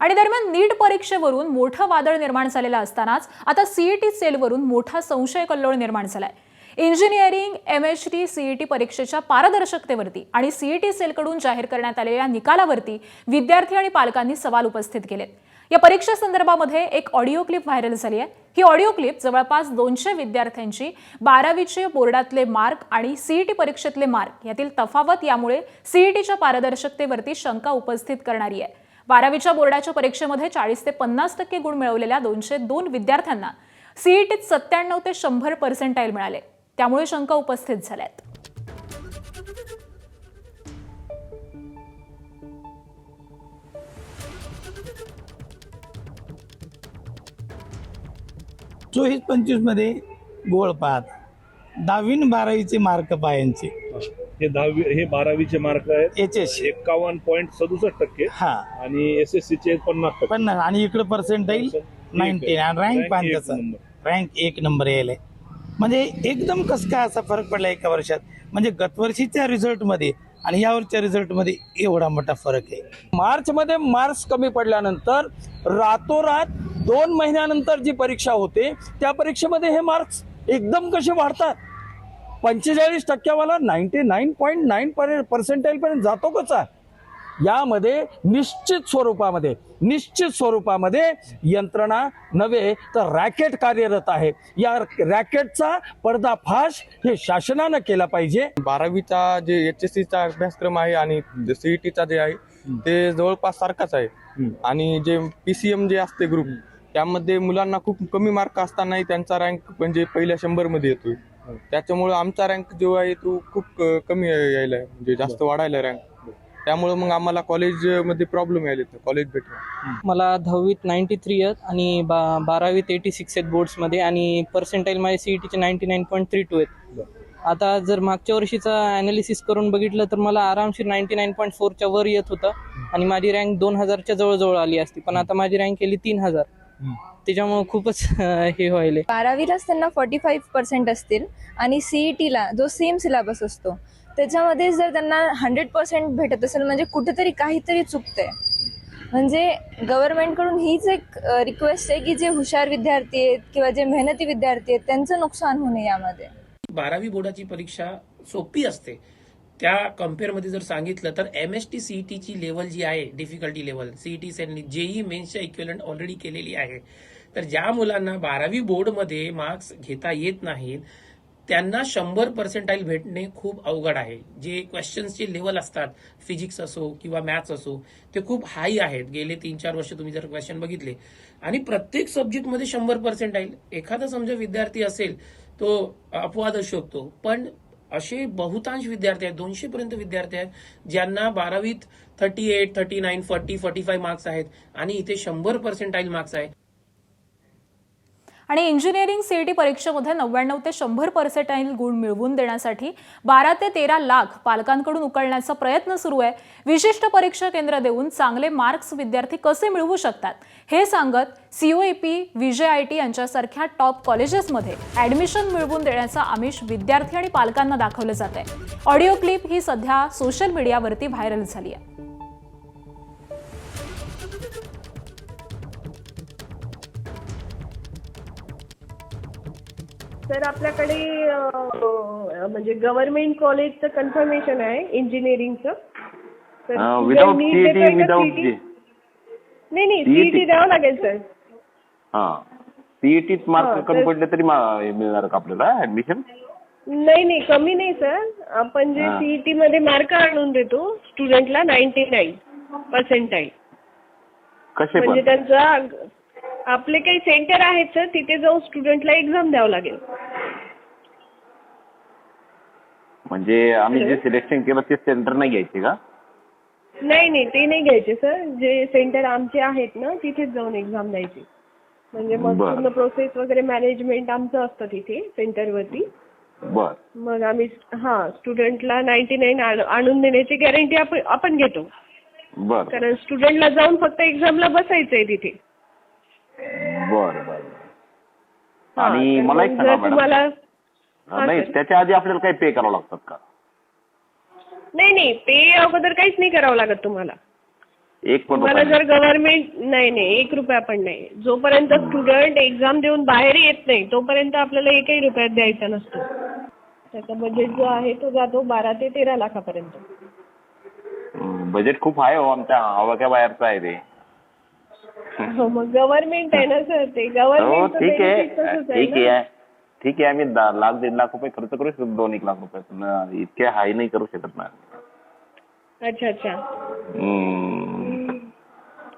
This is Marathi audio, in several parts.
आणि दरम्यान नीट परीक्षेवरून मोठं वादळ निर्माण झालेलं असतानाच आता सीईटी सेलवरून मोठा संशय कल्लोळ निर्माण झालाय। इंजिनिअरिंग एमएचटी सीईटी परीक्षेच्या पारदर्शकतेवरती आणि सीईटी सेलकडून जाहीर करण्यात आलेल्या निकालावरती विद्यार्थी आणि पालकांनी सवाल उपस्थित केलेत। या परीक्षा संदर्भामध्ये एक ऑडिओ क्लिप व्हायरल झाली आहे। ही ऑडिओ क्लिप जवळपास 200 विद्यार्थ्यांची 12वीचे बोर्डातले मार्क आणि सीईटी परीक्षेतले मार्क यातील तफावत यामुळे सीईटीच्या पारदर्शकतेवरती शंका उपस्थित करणारी आहे। 12वीच्या बोर्डाच्या परीक्षेमध्ये 40 ते 50% गुण मिळवलेल्या 202 विद्यार्थ्यांना सीईटीत 97 ते 100% मिळाले, त्यामुळे शंका उपस्थित झाल्यात। चोवीस 25 मध्ये गोळपात 10वी 12वीचे मार्क पायांचे हे 12वीचे मार्क आहेत एचएस 51.67% हा आणि एसएससी चे 50%. 50 आणि इकडे पर्सेंटाईल 90 आणि रँक पान त्याचा रँक 1 नंबर यायलाय। म्हणजे एकदम कस काय असा फरक पडला एका वर्षात। म्हणजे गतवर्षीच्या रिझल्ट मध्ये आणि यावरच्या रिझल्ट मध्ये एवढा मोठा फरक आहे। मार्च मध्ये मार्क्स कमी पडल्यानंतर रातोरात 2 महिन्यानंतर जी परीक्षा होते त्या परीक्षेमध्ये हे मार्क्स एकदम कसे वाढतात। 45% 99.9% पर्यंत जातो कसा। यामध्ये निश्चित स्वरूपामध्ये यंत्रणा नव्हे तर रॅकेट कार्यरत आहे। या रॅकेटचा पर्दाफाश हे शासनानं केला पाहिजे। 12वीचा जे एचएससीचा अभ्यासक्रम आहे आणि सीईटीचा जे आहे ते जवळपास सारखाच आहे आणि जे पीसीएम जे असते ग्रुप त्यामध्ये मुलांना खूप कमी मार्क असतानाही त्यांचा रँक म्हणजे पहिल्या 100 मध्ये येतोय। त्याच्यामुळे आमचा रँक जो आहे तो खूप कमी यायला आहे, म्हणजे जास्त वाढायला रँक। त्यामुळे मग आम्हाला कॉलेजमध्ये प्रॉब्लेम यायले, कॉलेज भेटलं। मला 10वीत 93 आहेत आणि 12वीत 86 आहेत बोर्ड्समध्ये आणि पर्सेंटाईल माझे सीईटीचे 99.32 आहेत। आता जर मागच्या वर्षीचा ॲनालिसिस करून बघितलं तर मला आरामशीर 99.4च्या वर येत होतं आणि माझी रँक 2000च्या जवळजवळ आली असती, पण आता माझी रँक केली 3000। त्याच्यामुळे खूपच हे व्हायले। 12वीलाच त्यांना 45% असतील आणि सीईटीला जो सेम सिलेबस असतो त्याच्यामध्ये जर त्यांना 100% भेटत असेल म्हणजे कुठेतरी काहीतरी चुकतंय। म्हणजे गव्हर्नमेंटकडून हीच एक रिक्वेस्ट आहे की जे हुशार विद्यार्थी आहेत किंवा जे मेहनती विद्यार्थी आहेत त्यांचं नुकसान होऊ नये यामध्ये। 12वी बोर्डाची परीक्षा सोपी असते त्या कम्पेअरमध्ये जर सांगितलं तर एमएसटी सीईटीची लेवल जी आहे, डिफिकल्टी लेवल सीईटी सेलनी जेई मेन्सच्या इक्विव्हलंट ऑलरेडी केलेली आहे। तर ज्या मुलांना 12वी बोर्डमध्ये मार्क्स घेता येत नाहीत त्यांना 100% भेटणे खूप अवघड आहे। जे क्वेश्चन्सचे लेवल असतात, फिजिक्स असो किंवा मॅथ्स असो, ते खूप हाय आहेत। गेले 3-4 वर्ष तुम्ही जर क्वेश्चन बघितले आणि प्रत्येक सब्जेक्टमध्ये 100% एखादा समजा विद्यार्थी असेल तो अपवाद असू शकतो, पण असे बहुतांश विद्यार्थी आहेत, 200 पर्यंत विद्यार्थी आहेत ज्यांना 12वीत 38, 39, 40, 45 मार्क्स आहेत आणि इथे 100% मार्क्स आहे। आणि इंजिनिअरिंग सीईटी परीक्षेमध्ये 99 ते 100% गुण मिळवून देण्यासाठी 12 ते 13 लाख पालकांकडून उकळण्याचा प्रयत्न सुरू आहे। विशिष्ट परीक्षा केंद्र देऊन चांगले मार्क्स विद्यार्थी कसे मिळवू शकतात हे सांगत सीओईपी, विजयआयटी यांच्यासारख्या टॉप कॉलेजेसमध्ये ॲडमिशन मिळवून देण्याचा आमिष विद्यार्थी आणि पालकांना दाखवलं जात आहे। ऑडिओ क्लिप ही सध्या सोशल मीडियावरती व्हायरल झाली आहे। सर आपल्याकडे म्हणजे गव्हर्नमेंट कॉलेजचं कन्फर्मेशन आहे इंजिनिअरिंगचं। विदाउट सीईटी विदाउट जी नाही सीईटी द्यावं लागेल सर। हां सीईटीत मार्क कमी पडले तरी मिळणार का आपल्याला ऍडमिशन? नाही कमी नाही सर, आपण जे सीईटी मध्ये मार्क आणून देतो स्टुडंटला 99%। कसे म्हणजे त्यांचा आपले काही सेंटर आहेत सर, तिथे जाऊन स्टुडंटला एक्झाम द्यावं लागेल। म्हणजे आम्ही जे सिलेक्शन केलं ते सेंटर नाही घ्यायचे का? नाही ते नाही घ्यायचे सर, जे सेंटर आमचे आहेत ना तिथेच जाऊन एक्झाम द्यायची। म्हणजे मग पूर्ण प्रोसेस वगैरे मॅनेजमेंट आमचं असतं तिथे सेंटरवरती। मग आम्ही स्टुडंटला 99 आणून देण्याची गॅरंटी आपण घेतो। कारण स्टुडंटला जाऊन फक्त एक्झामला बसायचंय तिथे। बरं आणि मला एक सांगा मॅडम, नाही त्याच्या आधी आपल्याला काही पे करावं लागतात का? नाही पे अगोदर काहीच नाही करावं लागत तुम्हाला। एक पण तुम्हाला रुपया जर गव्हर्नमेंट नाही 1 रुपया पण नाही. जोपर्यंत स्टुडंट एक्झाम देऊन बाहेर येत नाही तोपर्यंत आपल्याला 1ही रुपयात द्यायचा नसतो. त्याचा बजेट जो आहे तो जातो 12 ते 13 लाखापर्यंत. बजेट खूप आहे हो, आमच्या आवाक्या बाहेरचं आहे ते. हो, मग गव्हर्नमेंट आहे ना सर, ते हो गव्हर्नमेंट ठीक आहे ठीक आहे आम्ही 1,00,000 1.5 लाख रुपये खर्च करू शकतो, 2-1 लाख रुपये, पण इतके हाय नाही करू शकत ना. अच्छा.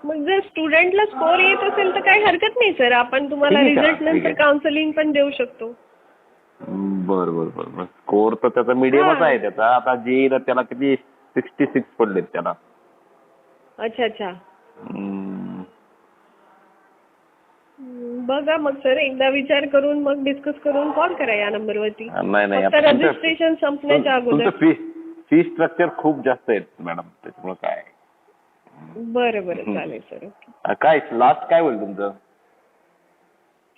मग जर स्टुडंटला स्कोर येत असेल तर काही हरकत नाही सर, आपण तुम्हाला ठीक आहे, रिझल्ट ठीक आहे. नंतर काउन्सिलिंग पण देऊ शकतो. बरं स्कोर तर त्याचा मीडियमच आहे त्याचा. आता जे त्याला किती 66 पडलेत त्याला. अच्छा. बघा मग सर, एकदा विचार करून मग डिस्कस करून कॉल करा या नंबरवरती. नाही फक्त रजिस्ट्रेशन संपण्याच्या अगोदर. फी स्ट्रक्चर खूप जास्त आहेत मॅडम, त्याच्यामुळे काय. बरं चालेल सर. काय लास्ट काय होईल तुमचं?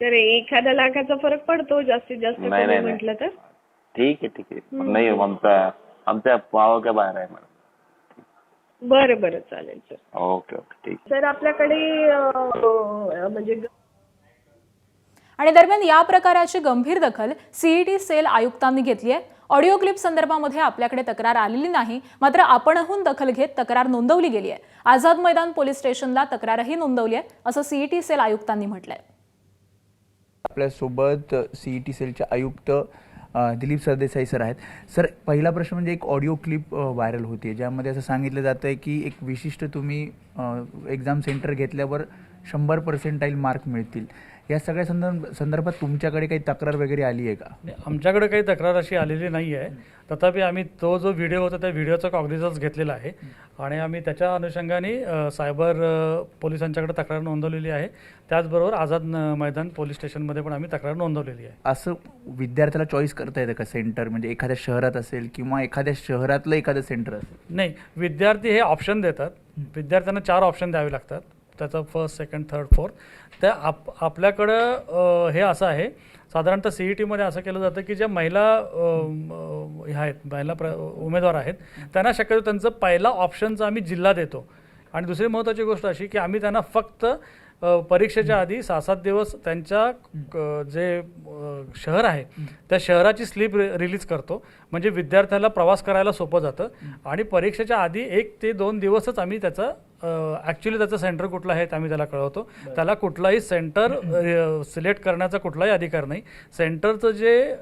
तर 1 लाखाचा फरक पडतो जास्तीत जास्त नाही. म्हटलं तर. ठीक आहे. नाही आमच्या पावाच्या बाहेर आहे मॅडम. बरं चालेल सर. ओके ठीक. सर आपल्याकडे म्हणजे आणि दरम्यान या प्रकाराची गंभीर दखल सीईटी सेल आयुक्तांनी घेतली आहे. ऑडिओ क्लिप संदर्भामध्ये आपल्याकडे तक्रार आलेली नाही, मात्र आपणहून दखल घेत तक्रार नोंदवली गेली आहे. आझाद मैदान पोलीस स्टेशनला तक्रारही नोंदवली आहे, असं सीईटी सेल आयुक्तांनी म्हटलंय. आपल्यासोबत सीईटी सेलचे आयुक्त दिलीप सरदेसाई सर आहेत. सर, पहिला प्रश्न म्हणजे एक ऑडिओ क्लिप व्हायरल होती ज्यामध्ये असं सांगितलं जातं आहे की एक विशिष्ट तुम्ही एक्झाम सेंटर घेतल्यावर 100% मार्क मिळतील. या सगळ्या संदर्भात तुमच्याकडे काही तक्रार वगैरे आली आहे का? आमच्याकडे काही तक्रार अशी आलेली नाही आहे. तथापि आम्ही तो जो व्हिडिओ होता त्या व्हिडिओचा कॉग्निझन्स घेतलेला आहे आणि आम्ही त्याच्या अनुषंगाने सायबर पोलिसांच्याकडे तक्रार नोंदवलेली आहे. त्याचबरोबर आझाद मैदान पोलीस स्टेशनमध्ये पण आम्ही तक्रार नोंदवलेली आहे. असं विद्यार्थ्याला चॉईस करता येतं का सेंटर, म्हणजे एखाद्या शहरात असेल किंवा एखाद्या शहरातलं एखादं सेंटर असेल? नाही, विद्यार्थी हे ऑप्शन देतात. विद्यार्थ्यांना 4 ऑप्शन द्यावे लागतात, त्याचं 1st, 2nd, 3rd, 4th. त्या आपल्याकडं हे असं आहे, साधारणतः CETमध्ये असं केलं जातं की ज्या महिला उमेदवार आहेत त्यांना शक्यतो त्यांचं पहिला ऑप्शनचा आम्ही जिल्हा देतो. आणि दुसरी महत्त्वाची गोष्ट अशी की आम्ही त्यांना फक्त परीक्षेच्या आधी 6-7 दिवस त्यांच्या जे शहर आहे त्या शहराची स्लिप रिलीज करतो, म्हणजे विद्यार्थ्याला प्रवास करायला सोपं जातं. आणि परीक्षेच्या आधी 1 ते 2 दिवसच आम्ही त्याचं ॲक्च्युली त्याचं सेंटर कुठलं आहे ते आम्ही त्याला कळवतो. त्याला कुठलाही सेंटर सिलेक्ट करण्याचा कुठलाही अधिकार नाही. सेंटरचं जे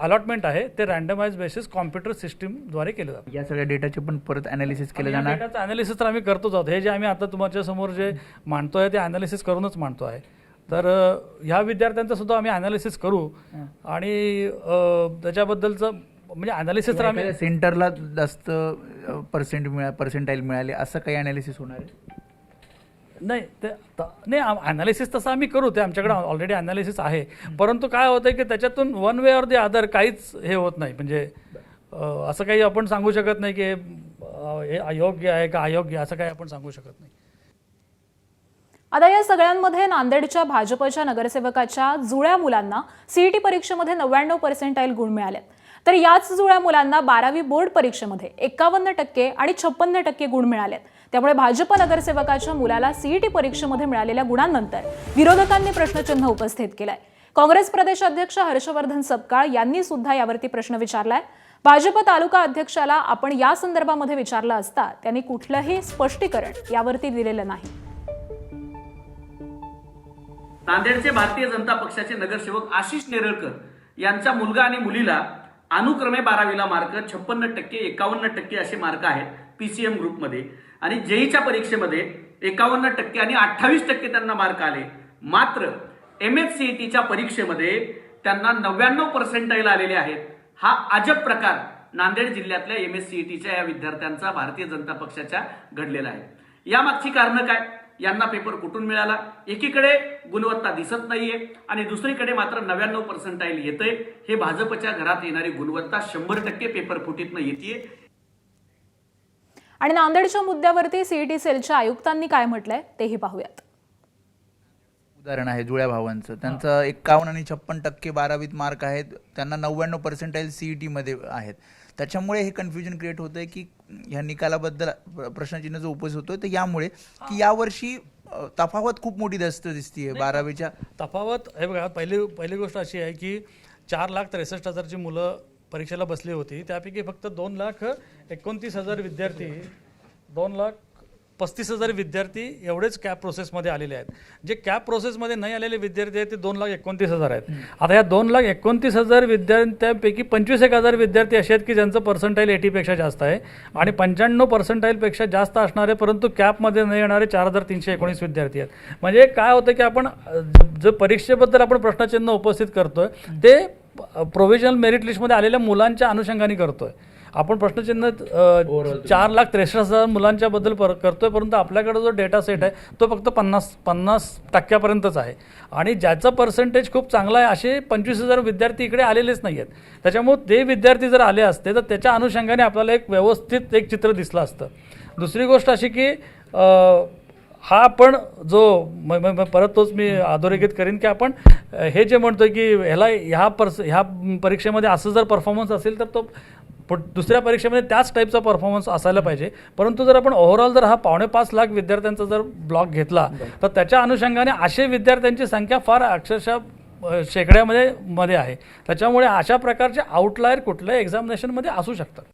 अलॉटमेंट आहे ते रँडमाइज बेसिस कॉम्प्युटर सिस्टीमद्वारे केलं जातं. या सगळ्या डेटाचे पण परत ॲनालिसिस केलं जाणार? डेटाचं ॲनालिसिस तर आम्ही करतोच आहोत. हे जे आम्ही आता तुमच्या समोर जे मांडतोय ते ॲनालिसिस करूनच मांडतो आहे. तर ह्या विद्यार्थ्यांचं सुद्धा आम्ही ॲनालिसिस करू आणि त्याच्याबद्दलचं म्हणजे ॲनालिसिस तर आम्ही सेंटरला जास्त पर्सेंटाईल मिळाले असं काही ॲनालिसिस होणार आहे? नाही, ॲनालिसिस तसं आम्ही करू, ते आमच्याकडे ऑलरेडी ॲनालिसिस आहे. परंतु काय होतं की त्याच्यातून one way or the other काहीच हे होत नाही. म्हणजे असं काही आपण सांगू शकत नाही की हे अयोग्य आहे का अयोग्य, असं काही आपण सांगू शकत नाही. आता या सगळ्यांमध्ये नांदेडच्या भाजपच्या नगरसेवकाच्या जुळ्या मुलांना सीईटी परीक्षेमध्ये 99% गुण मिळाले. तर याच जुळ्या मुलांना 12वी बोर्ड परीक्षेमध्ये 51% आणि 56% गुण मिळालेत. त्यामुळे भाजप नगरसेवकाच्या मुलाला सीईटी परीक्षेमध्ये मिळालेल्या गुणांनंतर विरोधकांनी प्रश्नचिन्ह उपस्थित केलंय. काँग्रेस प्रदेश अध्यक्ष हर्षवर्धन सपकाळ यांनी सुद्धा यावरती प्रश्न विचारलाय. भाजप तालुका अध्यक्षाला आपण या संदर्भामध्ये विचारलं असता त्यांनी कुठलंही स्पष्टीकरण यावरती दिलेलं नाही. नांदेडचे भारतीय जनता पक्षाचे नगरसेवक आशिष नेरळकर यांचा मुलगा आणि मुलीला अनुक्रमे 12वीला मार्क 56%, 51% असे मार्क आहेत PCM ग्रुपमध्ये. आणि जेईच्या परीक्षेमध्ये 51% आणि 28% त्यांना मार्क आले. मात्र MHCETच्या परीक्षेमध्ये त्यांना 99% आलेले आहेत. हा अजब प्रकार नांदेड जिल्ह्यातल्या MHCETच्या या विद्यार्थ्यांचा भारतीय जनता पक्षाच्या घडलेला आहे. यामागची कारणं काय? यांना पेपर कुठून मिळाला? एकीकडे गुणवत्ता दिसत नाहीये आणि दुसरीकडे मात्र 99% येतंय. हे भाजपच्या घरात येणारी गुणवत्ता 100% पेपर फुटीतनं येते. आणि नांदेडच्या मुद्द्यावरती सीईटी सेलच्या आयुक्तांनी काय म्हटलंय तेही पाहूयात. उदाहरण आहे जुळ्या भावांचं, त्यांचं 51 आणि 56% 12वीत मार्क आहेत, त्यांना 99 पर्सेंटाईल CET मध्ये आहेत. त्याच्यामुळे हे कन्फ्युजन क्रिएट होतंय की ह्या निकालाबद्दल प्रश्नचिन्ह जो उपस्थित होतोय तर यामुळे की यावर्षी तफावत खूप मोठी दिसतीये 12वीच्या. तफावत हे बघा, पहिली गोष्ट अशी आहे की 4,63,000 मुलं परीक्षेला बसली होती. त्यापैकी फक्त 2,29,000 विद्यार्थी 2,35,000 विद्यार्थी एवढेच कॅप प्रोसेसमध्ये आलेले आहेत. जे कॅप प्रोसेसमध्ये नाही आलेले विद्यार्थी आहेत ते 2,29,000 आहेत. आता या 2,29,000 विद्यार्थ्यांपैकी 25,000 विद्यार्थी असे आहेत की ज्यांचं पर्सेंटाईल 80पेक्षा जास्त आहे आणि 95 पर्सेंटाईलपेक्षा जास्त असणारे परंतु कॅपमध्ये न येणारे 4,319 विद्यार्थी आहेत. म्हणजे काय होतं की आपण जे परीक्षेबद्दल आपण प्रश्नचिन्ह उपस्थित करतोय ते प्रोव्हिजनल मेरिट लिस्टमध्ये आलेल्या मुलांच्या अनुषंगाने करतोय. आपण प्रश्नचिन्ह 4,63,000 मुलांच्या बद्दल करतोय, परंतु आपल्याकडे जो डेटा सेट आहे तो फक्त 50% आहे आणि ज्याचा पर्सेंटेज खूप चांगला आहे असे 25,000 विद्यार्थी इकडे आलेलेच नाही आहेत. त्याच्यामुळे ते विद्यार्थी जर आले असते तर त्याच्या अनुषंगाने आपल्याला एक व्यवस्थित एक चित्र दिसलं असतं. दुसरी गोष्ट अशी की हा आपण जो परत तोच मी अधोरेखित करीन की आपण हे जे म्हणतोय की ह्या परीक्षेमध्ये असं जर परफॉर्मन्स असेल तर तो दुसऱ्या परीक्षेमध्ये त्याच टाईपचा परफॉर्मन्स असायला पाहिजे. परंतु जर आपण ओव्हरऑल जर हा 5.5 लाख विद्यार्थ्यांचा जर ब्लॉक घेतला तर त्याच्या अनुषंगाने असे विद्यार्थ्यांची संख्या फार अक्षरशः शेकड्यामध्ये आहे. त्याच्यामुळे अशा प्रकारचे आउटलायर कुठल्याही एक्झामिनेशनमध्ये असू शकतात.